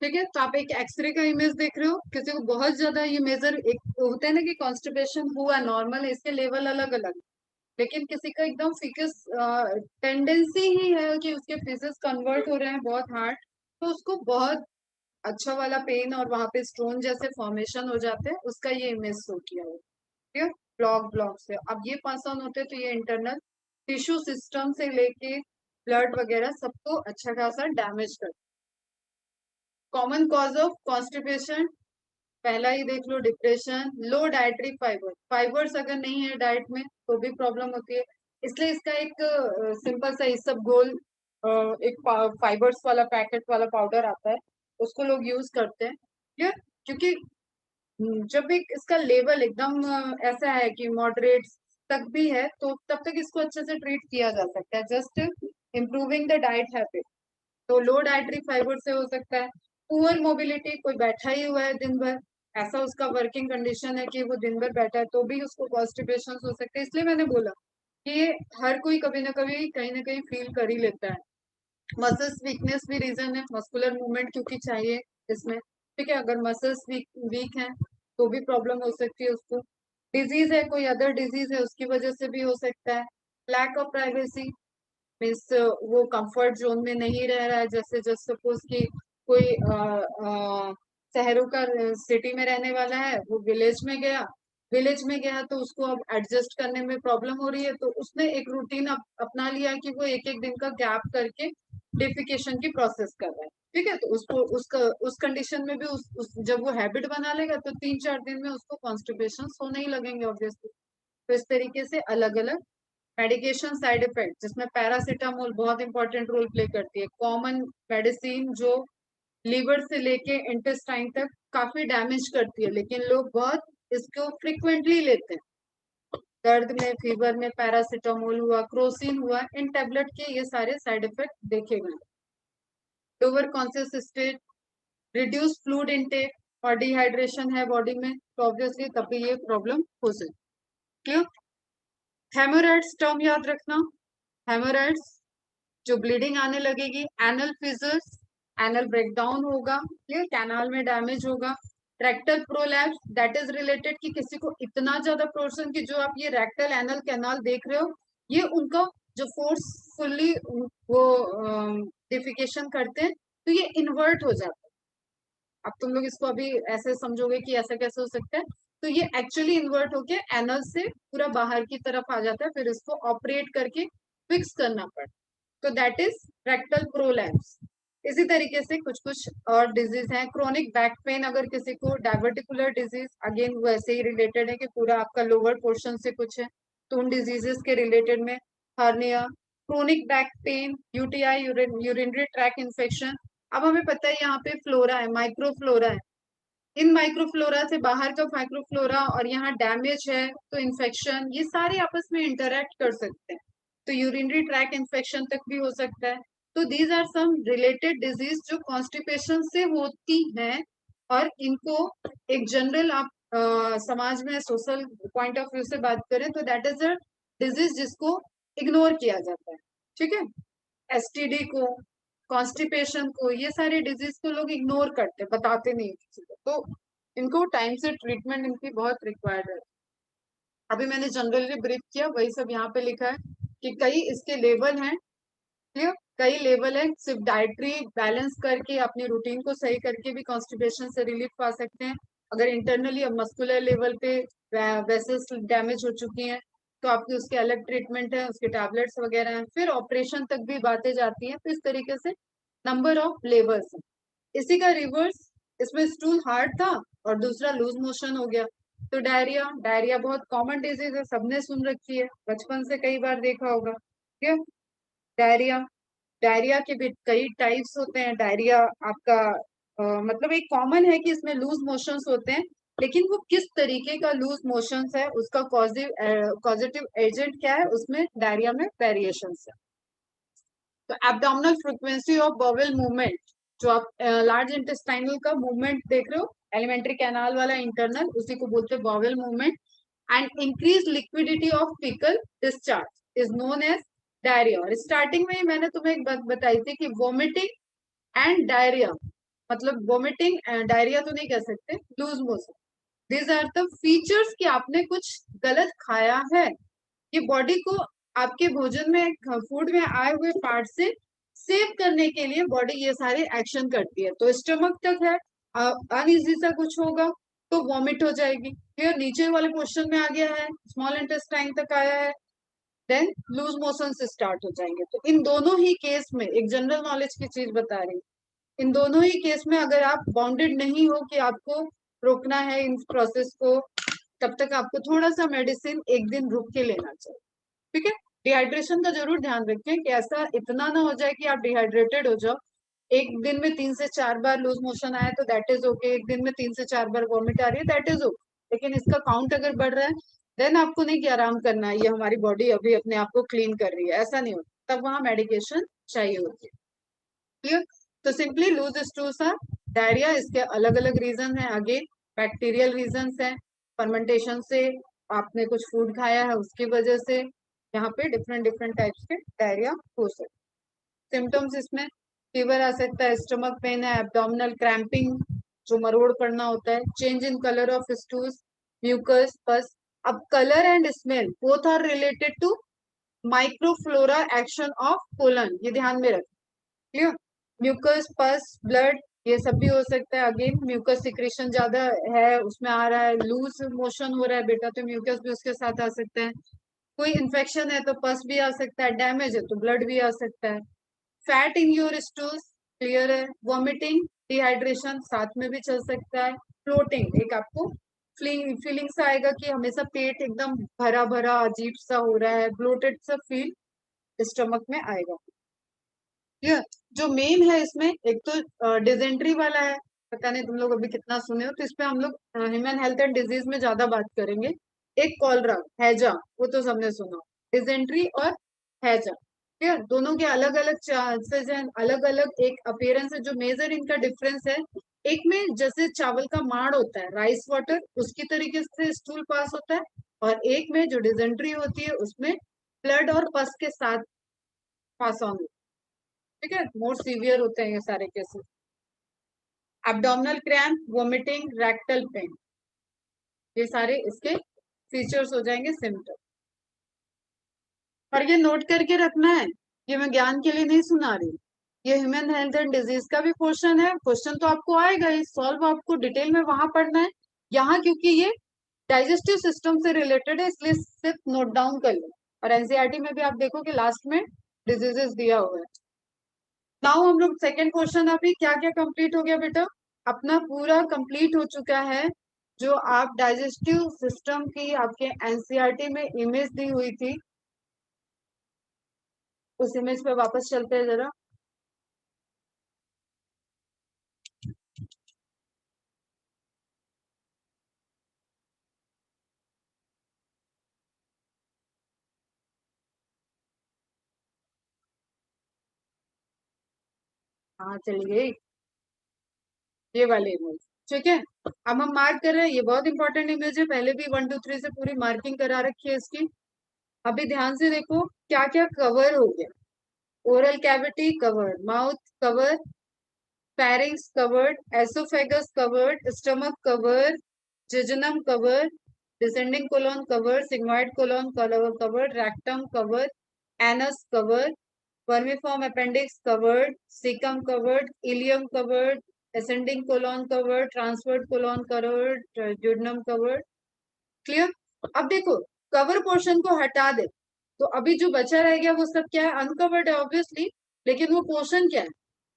ठीक है, तो आप एक एक्सरे का इमेज देख रहे हो, किसी को बहुत ज्यादा ये मेजर एक होता है ना कि कॉन्स्टिपेशन हुआ, नॉर्मल है, इसके लेवल अलग अलग, लेकिन किसी का एकदम फिकस टेंडेंसी ही है कि उसके फिजिक्स कन्वर्ट हो रहे हैं बहुत हार्ड, तो उसको बहुत अच्छा वाला पेन और वहां पे स्टोन जैसे फॉर्मेशन हो जाते हैं, उसका ये इमेज शो किया हुआ है। ठीक है, ब्लॉक ब्लॉक से अब ये पास ऑन होते हैं, तो ये इंटरनल टिश्यू सिस्टम से लेके ब्लड वगैरह सबको अच्छा खासा डैमेज कर। कॉमन कॉज ऑफ कॉन्स्टिपेशन, पहला ही देख लो, डिप्रेशन, लो डाइटरी फाइबर, फाइबर्स अगर नहीं है डाइट में तो भी प्रॉब्लम होती है। इसलिए इसका एक सिंपल सा इस सब गोल एक फाइबर्स वाला पैकेट वाला पाउडर आता है, उसको लोग यूज करते हैं। क्लियर? क्योंकि जब एक इसका लेवल एकदम ऐसा है कि मॉडरेट तक भी है, तो तब तक इसको अच्छे से ट्रीट किया जा सकता है, just improving the diet habit. तो लो डाइटरी फाइबर से हो सकता है। पुअर मोबिलिटी, कोई बैठा ही हुआ है दिन भर, ऐसा उसका वर्किंग कंडीशन है कि वो दिन भर बैठा है, तो भी उसको कॉन्स्टिपेशन हो सकता है। इसलिए मैंने बोला कि ये हर कोई कभी ना कभी कहीं ना कहीं फील कर ही लेता है। मसल्स वीकनेस भी रीजन है, मस्कुलर मूवमेंट क्योंकि चाहिए इसमें। ठीक है, अगर मसल्स वीक हैं तो भी प्रॉब्लम हो सकती है उसको। डिजीज है, कोई अदर डिजीज है, उसकी वजह से भी हो सकता है। लैक ऑफ प्राइवेसी मीन्स वो कंफर्ट जोन में नहीं रह रहा है, जैसे जस्ट सपोज कि कोई शहरों का सिटी में रहने वाला है, वो विलेज में गया तो उसको अब एडजस्ट करने में प्रॉब्लम हो रही है, तो उसने एक रूटीन अपना लिया कि वो एक एक दिन का गैप करके डिफिकेशन की प्रोसेस कर रहा है। ठीक है, तो उसको उस कंडीशन में भी जब वो हैबिट बना लेगा तो 3-4 दिन में उसको कॉन्स्टिपेशन होने ही लगेंगे ऑब्वियसली। तो इस तरीके से अलग अलग मेडिकेशन साइड इफेक्ट, जिसमें पैरासीटामोल बहुत इंपॉर्टेंट रोल प्ले करती है, कॉमन मेडिसिन जो लीवर से लेके इंटेस्टाइन तक काफी डैमेज करती है, लेकिन लोग बहुत इसको फ्रिक्वेंटली लेते हैं। दर्द में, फीवर में पैरासीटामोल हुआ, क्रोसिन हुआ, इन टेबलेट के ये सारे साइड इफेक्ट देखे गए। Lower conscious state, reduce fluid intake और डिहाइड्रेशन है बॉडी में, तो ऑब्वियसली तभी ये प्रॉब्लम हो सकती है। हेमोराइड्स टर्म याद रखना, हेमोराइड्स जो ब्लीडिंग आने लगेगी, एनल फिजर्स, एनल ब्रेकडाउन होगा, क्लियर, कैनाल में डैमेज होगा। Rectal prolapse, that is related कि किसी को इतना ज्यादा पोर्शन की जो आप ये रेक्टल एनल कैनाल देख रहे हो, ये उनका जो फोर्सफुली वो डिफिकेशन करते हैं, तो ये इन्वर्ट हो जाता है। अब तुम लोग इसको अभी ऐसे समझोगे कि ऐसा कैसे हो सकता है, तो ये एक्चुअली इन्वर्ट होके एनल से पूरा बाहर की तरफ आ जाता है, फिर इसको ऑपरेट करके फिक्स करना पड़ता है। तो दैट इज रेक्टल प्रोलैप्स। इसी तरीके से कुछ कुछ और डिजीज हैं, क्रोनिक बैक पेन, अगर किसी को डायवर्टिकुलर डिजीज, अगेन वैसे ही रिलेटेड है कि पूरा आपका लोअर पोर्शन से कुछ है, तो उन डिजीजेस के रिलेटेड में hernia, chronic back pain, UTI, urinary track infection. अब हमें पता है यहाँ पे फ्लोरा है, माइक्रोफ्लोरा है, इन माइक्रोफ्लोरा से बाहर का माइक्रोफ्लोरा और यहाँ डैमेज है, तो इन्फेक्शन, ये सारे आपस में इंटरेक्ट कर सकते हैं, तो यूरिनरी ट्रैक इन्फेक्शन तक भी हो सकता है। तो these are some related disease जो कॉन्स्टिपेशन से होती हैं, और इनको एक जनरल आप समाज में सोशल पॉइंट ऑफ व्यू से बात करें तो दैट इज अ डिजीज जिसको इग्नोर किया जाता है। ठीक है, एसटीडी को, कॉन्स्टिपेशन को, ये सारे डिजीज को लोग इग्नोर करते, बताते नहीं किसी को, तो इनको टाइम से ट्रीटमेंट इनकी बहुत रिक्वायर्ड है। अभी मैंने जनरली ब्रीफ किया, वही सब यहाँ पे लिखा है कि कई इसके लेवल हैं। क्लियर, कई लेवल है, सिर्फ डाइटरी बैलेंस करके अपनी रूटीन को सही करके भी कॉन्स्टिपेशन से रिलीफ पा सकते हैं। अगर इंटरनली अब मस्कुलर लेवल पे वेसल्स डैमेज हो चुकी हैं, तो आपकी उसके अलग ट्रीटमेंट है, उसके टैबलेट्स वगैरह हैं, फिर ऑपरेशन तक भी बातें जाती हैं। तो इस तरीके से नंबर ऑफ लेवल्स हैं। इसी का रिवर्स, इसमें स्टूल हार्ड था और दूसरा लूज मोशन हो गया, तो डायरिया, डायरिया बहुत कॉमन डिजीज है, सबने सुन रखी है, बचपन से कई बार देखा होगा। ठीक है, डायरिया, डायरिया के भी कई टाइप्स होते हैं। डायरिया आपका मतलब एक कॉमन है कि इसमें लूज मोशंस होते हैं, लेकिन वो किस तरीके का लूज मोशंस है, उसका कॉजेटिव एजेंट क्या है, उसमें डायरिया में वेरिएशंस है। तो abdominal frequency of bowel movement, जो आप लार्ज इंटेस्टाइनल का मूवमेंट देख रहे हो, एलिमेंट्री कैनाल वाला इंटरनल, उसी को बोलते हैं bowel movement, and increase liquidity of fecal discharge is known as diarrhoea. और स्टार्टिंग में ही मैंने तुम्हें एक बात बताई थी कि वोमिटिंग एंड डायरिया मतलब वोमिटिंग, डायरिया तो नहीं कह सकते, loose motion. These are the features कि आपने कुछ गलत खाया है। ये बॉडी को आपके भोजन में, फूड में आए हुए पार्ट से सेव करने के लिए बॉडी ये सारे एक्शन करती है। तो स्टमक तक है, अनइजी सा कुछ होगा तो वॉमिट हो जाएगी, फिर नीचे वाले पोर्शन में आ गया है, स्मॉल इंटेस्टाइन तक आया है, देन लूज मोशन से स्टार्ट हो जाएंगे। तो इन दोनों ही केस में, एक जनरल नॉलेज की चीज बता रही हूँ, इन दोनों ही केस में अगर आप बाउंडेड नहीं हो कि आपको रोकना है इन प्रोसेस को, तब तक आपको थोड़ा सा मेडिसिन एक दिन रुक के लेना चाहिए। ठीक है। डिहाइड्रेशन का जरूर ध्यान रखें कि ऐसा इतना ना हो जाए कि आप डिहाइड्रेटेड हो जाओ। एक दिन में 3 से 4 बार लूज मोशन आया तो दैट इज ओके, एक दिन में 3 से 4 बार वॉमिट आ रही है दैट इज ओके, लेकिन इसका काउंट अगर बढ़ रहा है देन आपको नहीं कि आराम करना है, ये हमारी बॉडी अभी अपने आप को क्लीन कर रही है, ऐसा नहीं होता, तब वहां मेडिकेशन चाहिए होती है। क्लियर। तो simply loose stools are diarrhoea, इसके अलग अलग रीजन है, आगे बैक्टीरियल रीजन है, फर्मेंटेशन से, आपने कुछ फूड खाया है उसकी वजह से, यहाँ पे डिफरेंट डिफरेंट टाइप्स के डायरिया हो सकते। सिम्टम्स इसमें फीवर आ सकता है, स्टमक पेन है, एब्डोमिनल क्रैम्पिंग जो मरोड़ पड़ना होता है, change in colour of stools, mucus, pus. अब colour and smell both are related to microflora action of colon, ये ध्यान में रखें। क्लियर। म्यूकस, पस, ब्लड, ये सब भी हो सकता है। अगेन म्यूकस सिक्रेशन ज्यादा है उसमें आ रहा है, लूज मोशन हो रहा है बेटा, तो म्यूकस भी उसके साथ आ सकता है। कोई इन्फेक्शन है तो पस भी आ सकता है, डैमेज है तो ब्लड भी आ सकता है। Fat in your stools, clear है। वॉमिटिंग, डिहाइड्रेशन साथ में भी चल सकता है। फ्लोटिंग, एक आपको फीलिंग सा आएगा कि हमेशा पेट एकदम भरा भरा अजीब सा हो रहा है, ब्लोटेड सा फील स्टमक में आएगा। क्लियर। जो मेन है इसमें, एक तो डिजेंट्री वाला है, पता नहीं तुम लोग अभी कितना सुने हो, तो इस पे हम लोग ह्यूमन हेल्थ एंड डिजीज में ज्यादा बात करेंगे। एक कॉलरा, हैजा, वो तो सबने सुना। डिजेंट्री और हैजा, क्लियर, दोनों के अलग अलग चांसेस हैं, अलग अलग एक अपीयरेंस है। जो मेजर इनका डिफरेंस है, एक में जैसे चावल का माड़ होता है, राइस वाटर, उसकी तरीके से स्टूल पास होता है, और एक में जो डिजेंट्री होती है उसमें ब्लड और पस के साथ पास ऑन। ठीक है, मोर सीवियर होते हैं ये सारे cases. Abdominal cramp, vomiting, rectal pain, ये सारे इसके फीचर्स हो जाएंगे, सिम्टम। और ये नोट करके रखना है, ये मैं ज्ञान के लिए नहीं सुना रही, ये ह्यूमन हेल्थ एंड डिजीज का भी क्वेश्चन है। क्वेश्चन तो आपको आएगा ही, सॉल्व आपको डिटेल में वहां पढ़ना है। यहाँ क्योंकि ये डाइजेस्टिव सिस्टम से रिलेटेड है, इसलिए सिर्फ नोट डाउन कर लो। और एनसीईआरटी में भी आप देखो कि लास्ट में डिजीजेस दिया हुआ है। नाउ हम लोग सेकेंड क्वेश्चन, अभी क्या क्या कंप्लीट हो गया बेटा, अपना पूरा कंप्लीट हो चुका है। जो आप डाइजेस्टिव सिस्टम की आपके एनसीईआरटी में इमेज दी हुई थी, उस इमेज पे वापस चलते हैं जरा। हाँ चली गई, ये वाली इमेज। ठीक है, अब हम मार्क कर रहे हैं, ये बहुत इंपॉर्टेंट इमेज है, पहले भी 1 2 3 से पूरी मार्किंग करा रखी है इसकी। अभी ध्यान से देखो क्या क्या कवर हो गया। Oral cavity covered, mouth cover, pharynx covered, esophagus covered, stomach covered, jejunum covered, descending colon covered, sigmoid colon covered, rectum covered, anus covered, vermiform appendix covered, cecum covered, ileum covered, ascending colon covered, transverse colon covered, duodenum covered. Clear. अब देखो, cover portion को हटा दे तो अभी जो बचा रह गया वो सब क्या है, अनकवर्ड है ऑब्वियसली, लेकिन वो पोर्शन क्या है,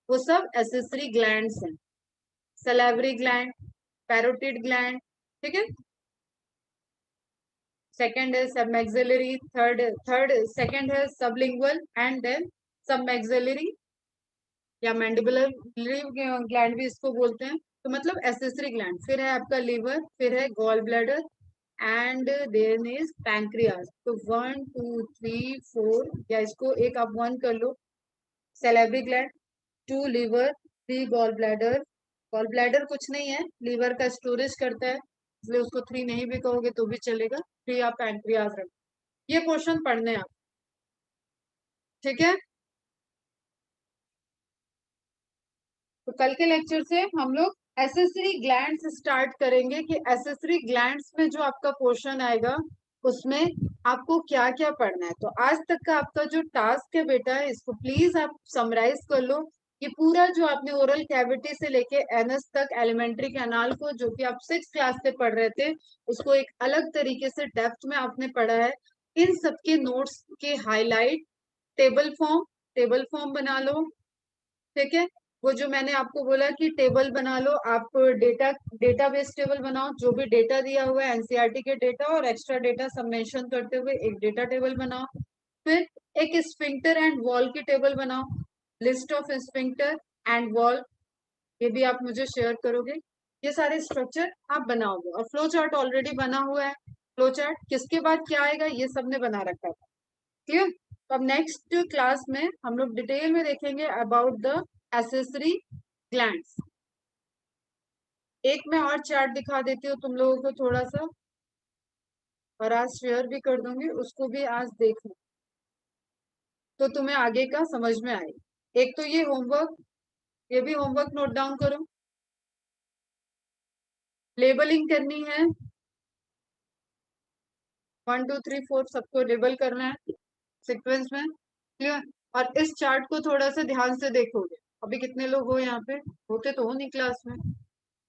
वो सब एसेसरी ग्लैंड्स हैं। सलेवरी ग्लैंड, पैरोटिड ग्लैंड, ठीक है। सेकंड है सबमैक्सिलरी, थर्ड सेकंड है सबलिंगुअल, एंड देन सबमैक्सिलरी या मैंडिबुलर ग्लैंड भी इसको बोलते हैं। तो मतलब एसेसरी ग्लैंड, फिर है आपका लीवर, फिर है gall bladder, and then is pancreas. तो 1 2 3 4, या इसको एक आप 1 कर लो, salivary gland, 2 liver, 3 gall bladder. Gall bladder कुछ नहीं है, लीवर का स्टोरेज करता है, इसलिए उसको 3 नहीं भी कहोगे तो भी चलेगा। 3 आप पैंक्रियास रखो। ये क्वेश्चन पढ़ने आप, ठीक है। तो कल के लेक्चर से हम लोग एसेसरी ग्लैंड्स स्टार्ट करेंगे कि एसेसरी ग्लैंड्स में जो आपका पोर्शन आएगा उसमें आपको क्या क्या पढ़ना है। तो आज तक का आपका जो टास्क है बेटा, इसको प्लीज आप समराइज कर लो कि पूरा जो आपने ओरल कैविटी से लेके एनएस तक एलिमेंट्री कैनाल को, जो कि आप 6th क्लास से पढ़ रहे थे, उसको एक अलग तरीके से डेप्थ में आपने पढ़ा है। इन सबके नोट्स के हाईलाइट टेबल फॉर्म बना लो, ठीक है। वो जो मैंने आपको बोला कि टेबल बना लो, आप डेटाबेस टेबल बनाओ, जो भी डेटा दिया हुआ है एनसीईआरटी के डेटा और एक्स्ट्रा डेटा सब मेंशन करते हुए एक डेटा टेबल बनाओ। फिर एक स्फिंक्टर एंड वॉल की टेबल बनाओ, list of sphincter and wall, ये भी आप मुझे शेयर करोगे। ये सारे स्ट्रक्चर आप बनाओगे और फ्लो चार्ट ऑलरेडी बना हुआ है। फ्लो चार्ट किसके बाद क्या आएगा ये सबने बना रखा था, क्लियर। तो अब नेक्स्ट क्लास में हम लोग डिटेल में देखेंगे अबाउट द एसेसरी ग्लैंड्स। एक मैं और चार्ट दिखा देती हूँ तुम लोगों को थोड़ा सा, और आज शेयर भी कर दूंगी, उसको भी आज देख लो तो तुम्हें आगे का समझ में आए। एक तो ये होमवर्क, ये भी होमवर्क नोट डाउन करो। लेबलिंग करनी है, 1 2 3 4 सबको लेबल करना है सीक्वेंस में, क्लियर। और इस चार्ट को थोड़ा सा ध्यान से देखोगे। अभी कितने लोग हो यहाँ पे, होते तो हो नहीं क्लास में।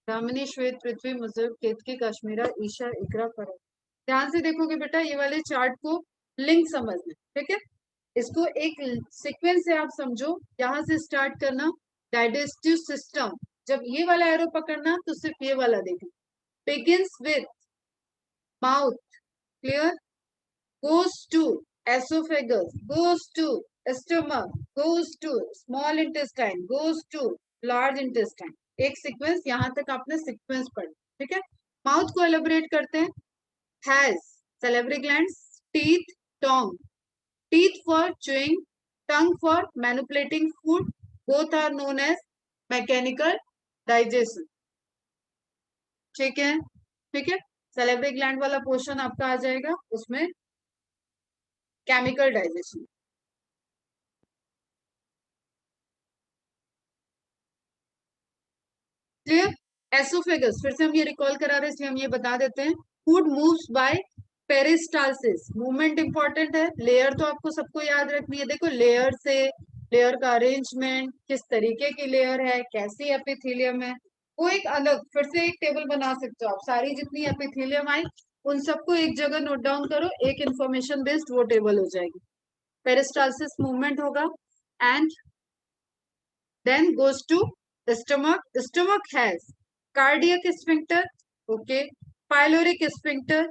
दामिनी, श्वेत, पृथ्वी, मुजब, केतकी, कश्मीरा, ईशा, इकरा, फरक। ध्यान से देखोगे बेटा, ये वाले चार्ट को लिंक समझना, ठीक है। इसको एक सीक्वेंस से आप समझो, यहाँ से स्टार्ट करना। डाइजेस्टिव सिस्टम, जब ये वाला एरो पकड़ना तो सिर्फ ये वाला देखना। Begins with mouth, clear, goes to esophagus, goes to stomach, goes to small intestine, goes to large intestine। एक सीक्वेंस, यहां तक आपने सीक्वेंस पढ़ा, ठीक है। माउथ को एलिब्रेट करते हैं, has salivary glands, teeth, tongue, teeth for chewing, tongue for manipulating food, both are known as mechanical digestion, ठीक है, ठीक है। salivary gland वाला पोर्शन आपका आ जाएगा, उसमें केमिकल डाइजेशन, क्लियर। एसोफेगस, फिर से हम ये रिकॉल करा रहे हैं इसलिए हम ये बता देते हैं। Food moves bye peristalsis, movement important है। लेयर तो आपको सबको याद रखनी है। देखो लेयर से, लेयर का अरेंजमेंट, किस तरीके की लेयर है, कैसी एपिथेलियम है, वो एक अलग फिर से एक टेबल बना सकते हो आप। सारी जितनी एपिथेलियम आई उन सबको एक जगह नोट डाउन करो, एक इंफॉर्मेशन बेस्ड वो टेबल हो जाएगी। पेरिस्टालसिस मूवमेंट होगा, and then goes to stomach. Stomach has cardiac sphincter, okay, pyloric sphincter,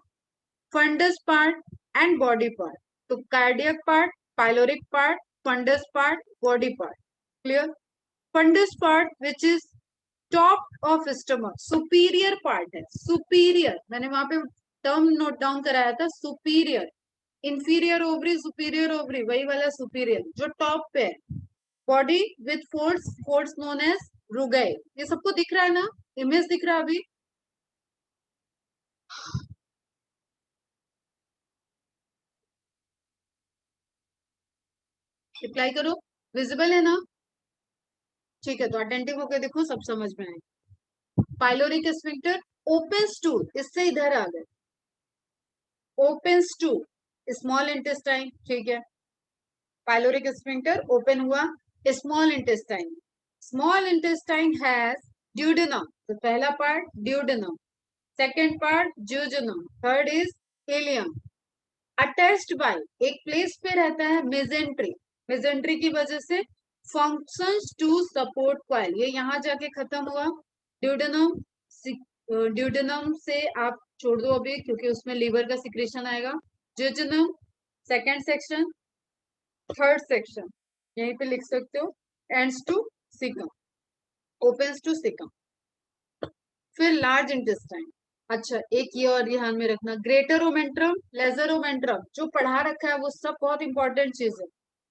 fundus part and body part। तो cardiac part, pyloric part, fundus part, body part, clear। fundus part which is top of stomach, superior part है, superior, मैंने वहां पे term note down कराया था, superior। inferior ovary, superior ovary, वही वाला superior जो टॉप पे है। Body with force, force known as rugae. ये सबको दिख रहा है ना, इमेज दिख रहा है अभी, रिप्लाई करो, विजिबल है ना, ठीक है। तो अटेंटिव होकर देखो, सब समझ में आए। पाइलोरिक स्फिंक्टर ओपन्स टू, इससे इधर आ गए, ओपन्स टू स्मॉल इंटेस्टाइन, ठीक है। पाइलोरिक स्फिंक्टर ओपन हुआ small intestine, small intestine has duodenum, तो पहला part duodenum, second part jejunum, third is ileum. Attached by, एक प्लेस पे रहता है मेजेंट्री, मेजेंट्री की वजह से फंक्शंस टू सपोर्ट कॉइल, ये यहाँ जाके खत्म हुआ। ड्यूडेनम, ड्यूडेनम से आप छोड़ दो अभी क्योंकि उसमें लीवर का सिक्रेशन आएगा। Jejunum second section, third section यहीं पे लिख सकते हो, ends to caecum, opens to caecum. फिर लार्ज इंटेस्टाइन, अच्छा एक ये और ध्यान में रखना, ग्रेटर ओमेंट्रम, लेजर ओमेंट्रम, जो पढ़ा रखा है वो सब बहुत इंपॉर्टेंट चीज है।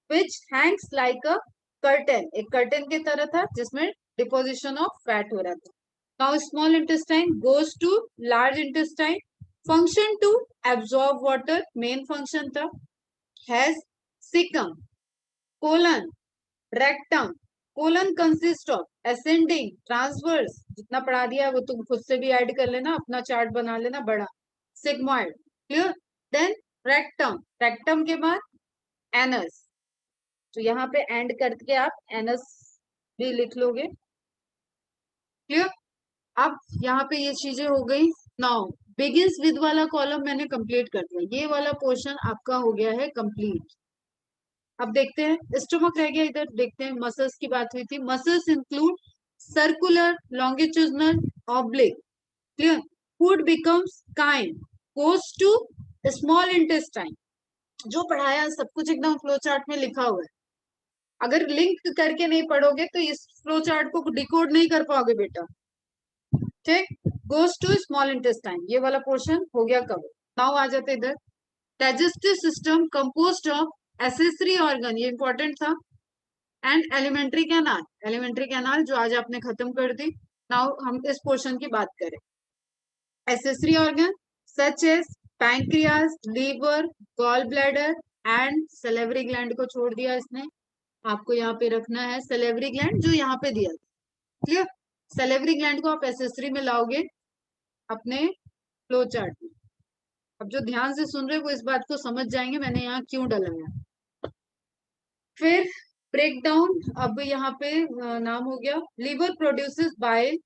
विच हैंग्स लाइक अ कर्टन, एक कर्टन की तरह था जिसमें डिपोजिशन ऑफ फैट हो रहा था। Now small intestine goes to large intestine, function to absorb water, main function था। Has caecum, colon, rectum, colon consist of ascending transverse, जितना पढ़ा दिया है वो तुम खुद से भी ऐड कर लेना, अपना चार्ट बना लेना बड़ा, sigmoid, clear. Then rectum, rectum के बाद एनस, तो यहाँ पे एंड करके आप एनस भी लिख लोगे, क्लियर। अब यहाँ पे ये चीजें हो गई। नाउ बिगिंस विद वाला कॉलम मैंने कंप्लीट कर दिया, ये वाला पोर्शन आपका हो गया है कंप्लीट। अब देखते हैं स्टोमक रह गया, इधर देखते हैं मसल्स की बात हुई थी। Muscles include circular, longitudinal, oblique, clear. Food becomes kind, goes to small intestine, जो पढ़ाया सब कुछ एकदम फ्लो चार्ट में लिखा हुआ है, अगर लिंक करके नहीं पढ़ोगे तो इस फ्लो चार्ट को डिकोड नहीं कर पाओगे बेटा, ठीक। गोज टू स्मॉल इंटेस्टाइन, ये वाला पोर्शन हो गया कवर। नाउ आ जाते इधर, digestive system composed of accessory organ, ये इंपॉर्टेंट था, and alimentary canal, alimentary canal जो आज आपने खत्म कर दी। नाउ हम इस पोर्शन की बात करें, accessory organ such as pancreas, liver, gall bladder and salivary gland को छोड़ दिया इसने, आपको यहाँ पे रखना है सलेवरी ग्लैंड जो यहाँ पे दिया, क्लियर। सलेवरी ग्लैंड को आप एसेसरी में लाओगे अपने फ्लो चार्ट में। अब जो ध्यान से सुन रहे वो इस बात को समझ जाएंगे मैंने यहाँ क्यों डाला है। फिर ब्रेक डाउन, अब यहाँ पे नाम हो गया liver produces bile,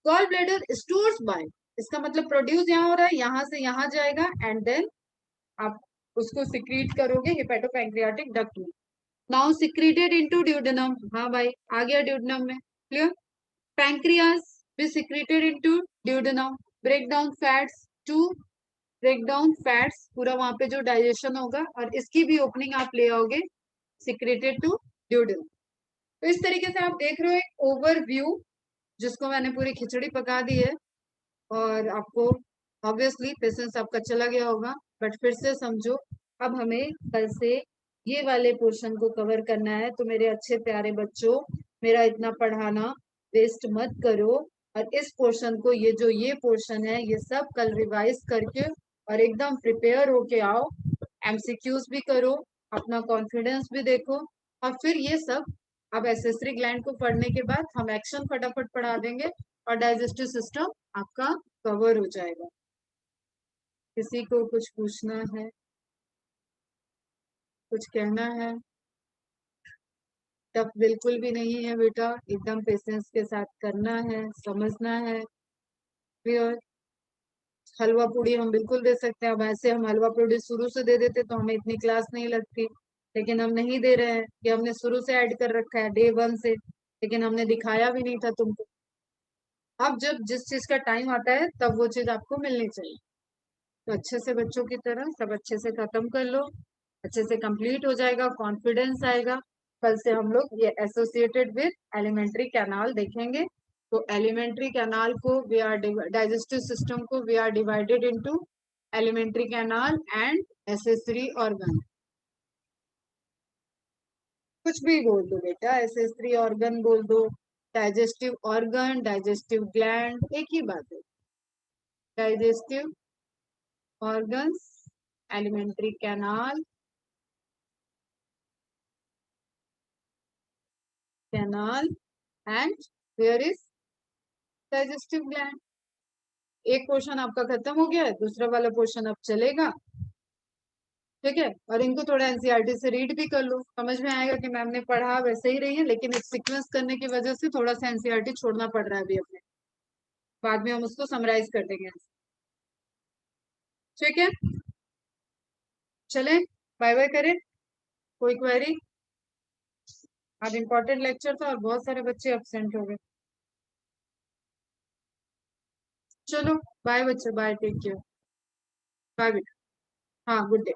gall bladder stores bile, इसका मतलब प्रोड्यूस यहाँ हो रहा है, यहाँ से यहाँ जाएगा एंड देन आप उसको सिक्रीट करोगे हेपेटोपैंक्रियाटिक डक्ट में। नाउ सिक्रीटेड इनटू ड्यूडेनम, हाँ भाई आ गया ड्यूडेनम में, clear. Pancreas be secreted into duodenum, break down fats too, break down fats पूरा वहां पे जो डाइजेशन होगा और इसकी भी ओपनिंग आप ले आओगे सिक्रेटेड टू ड्यूडेनम। तो इस तरीके से आप देख रहे हो एक ओवरव्यू, जिसको मैंने पूरी खिचड़ी पका दी है, और आपको ऑब्वियसली पेशेंस आपका चला गया होगा, बट फिर से समझो, अब हमें कल से ये वाले पोर्शन को कवर करना है। तो मेरे अच्छे प्यारे बच्चों, मेरा इतना पढ़ाना वेस्ट मत करो, और इस पोर्शन को, ये जो ये पोर्शन है ये सब कल रिवाइज करके और एकदम प्रिपेयर होके आओ, एमसीक्यूज भी करो, अपना कॉन्फिडेंस भी देखो, और फिर ये सब अब एसेसरी ग्लैंड को पढ़ने के बाद हम एक्शन फटाफट पढ़ा देंगे और डाइजेस्टिव सिस्टम आपका कवर हो जाएगा। किसी को कुछ पूछना है, कुछ कहना है? टफ बिल्कुल भी नहीं है बेटा, एकदम पेशेंस के साथ करना है, समझना है। फिर हलवा पूड़ी हम बिल्कुल दे सकते हैं, अब ऐसे हम हलवा पूड़ी शुरू से दे देते तो हमें इतनी क्लास नहीं लगती, लेकिन हम नहीं दे रहे हैं, कि हमने शुरू से ऐड कर रखा है डे 1 से, लेकिन हमने दिखाया भी नहीं था तुमको। अब जब जिस चीज का टाइम आता है तब वो चीज आपको मिलनी चाहिए। तो अच्छे से बच्चों की तरह सब अच्छे से खत्म कर लो, अच्छे से कंप्लीट हो जाएगा, कॉन्फिडेंस आएगा। कल से हम लोग ये एसोसिएटेड विद एलिमेंट्री कैनाल देखेंगे। तो एलिमेंट्री कैनाल को वी आर, डाइजेस्टिव सिस्टम को we are divided into alimentary canal and accessory organ. कुछ भी बोल दो बेटा, एसेसरी ऑर्गन बोल दो, डाइजेस्टिव ऑर्गन, डाइजेस्टिव ग्लैंड, एक ही बात है। Digestive organs, alimentary canal, and where is digestive gland। एक पोर्शन आपका खत्म हो गया है, दूसरा वाला पोर्शन अब चलेगा, ठीक है। और इनको थोड़ा एनसीईआरटी से रीड भी कर लो, समझ में आएगा कि मैम ने पढ़ा वैसे ही रही है, लेकिन एक सीक्वेंस करने की वजह से थोड़ा सा एनसीईआरटी छोड़ना पड़ रहा है अभी अपने, बाद में हम उसको समराइज कर देंगे, ठीक है। चले बाय बाय करें, कोई क्वेरी? आज इम्पोर्टेंट लेक्चर था और बहुत सारे बच्चे एब्सेंट हो गए। चलो बाय बच्चे, बाय, टेक केयर, बाय बेटा, हाँ गुड डे।